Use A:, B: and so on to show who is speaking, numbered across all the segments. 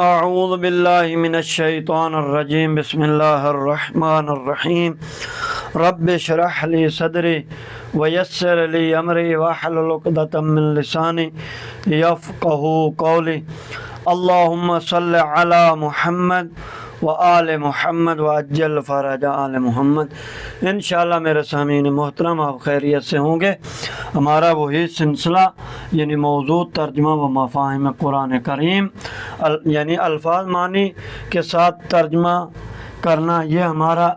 A: اعوذ باللہ من الشیطان الرجیم بسم اللہ الرحمن الرحیم رب اشرح لی صدری ویسر لی امری واحلل عقدۃ من لسانی یفقہوا قولی اللہم صل علی محمد وآل محمد وعجل فرج آل محمد۔ انشاءاللہ میرے سامعین محترم آپ خیریت سے ہوں گے۔ ہمارا وہی سلسلہ یعنی موضوع ترجمہ و مفاہیم قرآن کریم یعنی الفاظ معنی کے ساتھ ترجمہ کرنا، یہ ہمارا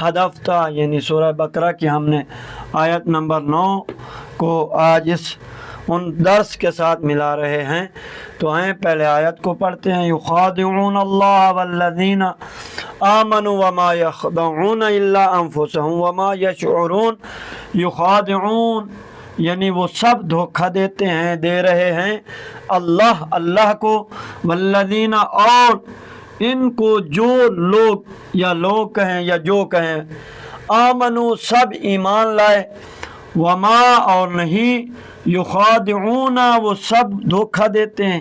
A: ہدف تھا۔ یعنی سورہ بقرہ کی ہم نے آیت نمبر 9 کو آج ان درس کے ساتھ ملا رہے ہیں۔ تو آئیں پہلے آیت کو پڑھتے ہیں۔ یخادعون اللہ والذین آمنوا وما یخدعون الا انفسهم وما یشعرون۔ یخادعون یعنی وہ سب دھوکہ دیتے ہیں، دے رہے ہیں اللہ کو، والذین اور ان کو جو لوگ یا لوگ کہیں یا جو کہیں، آمنو سب ایمان لائے، وما اور نہیں، یخادعون وہ سب دھوکہ دیتے ہیں،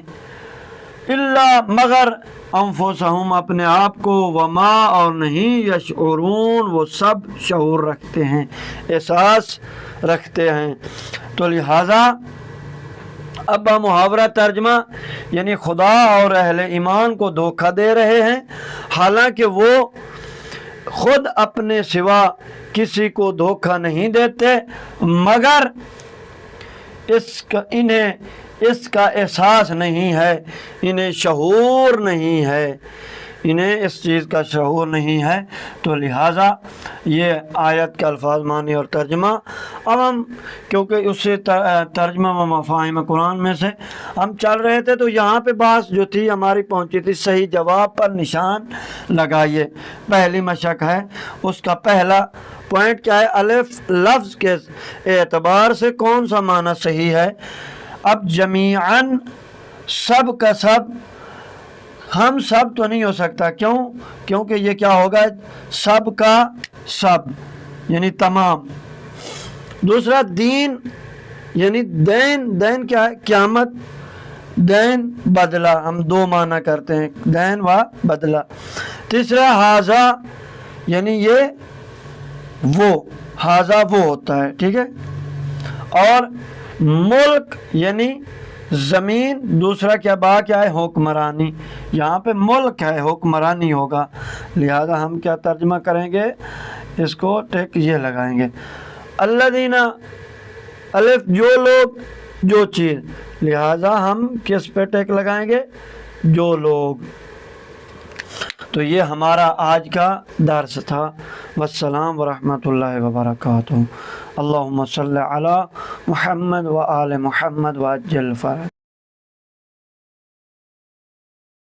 A: الا مگر، انفسہم اپنے آپ کو، وما اور نہیں، یشعرون وہ سب شعور رکھتے ہیں، احساس رکھتے ہیں۔ تو لہذا اب محاورہ ترجمہ یعنی خدا اور اہل ایمان کو دھوکہ دے رہے ہیں، حالانکہ وہ خود اپنے سوا کسی کو دھوکہ نہیں دیتے، مگر انہیں اس کا احساس نہیں ہے، انہیں شعور نہیں ہے، انہیں اس چیز کا شعور نہیں ہے۔ تو لہٰذا یہ آیت کے الفاظ معنی اور ترجمہ اب ہم کیونکہ اس سے ترجمہ و مفاہیم قرآن میں سے ہم چل رہے تھے، تو یہاں پہ بات جو تھی ہماری پہنچی تھی صحیح جواب پر نشان لگائیے۔ پہلی مشق ہے، اس کا پہلا پوائنٹ کیا ہے؟ الف لفظ کے اعتبار سے کون سا معنی صحیح ہے؟ اب جمیعاً سب کا سب، ہم سب تو نہیں ہو سکتا، کیوں؟ کیونکہ یہ کیا ہوگا؟ سب کا سب یعنی تمام۔ دوسرا دین یعنی دین، دین کیا ہے؟ قیامت، دین بدلہ، ہم دو معنی کرتے ہیں، دین و بدلہ۔ تیسرا حاذا یعنی یہ وہ، حاذا وہ ہوتا ہے، ٹھیک ہے۔ اور ملک یعنی زمین، دوسرا کیا کیا ہے؟ حکمرانی۔ یہاں پہ ملک ہے، حکمرانی ہوگا، لہذا ہم کیا ترجمہ کریں گے؟ اس کو ٹیک یہ لگائیں گے، الذین، الف جو لوگ، جو چیز، لہذا ہم کس پہ ٹیک لگائیں گے؟ جو لوگ۔ تو یہ ہمارا آج کا درس تھا۔ والسلام ورحمۃ اللہ وبرکاتہ۔ اللہم صلی علی محمد وآل محمد وعجل فرج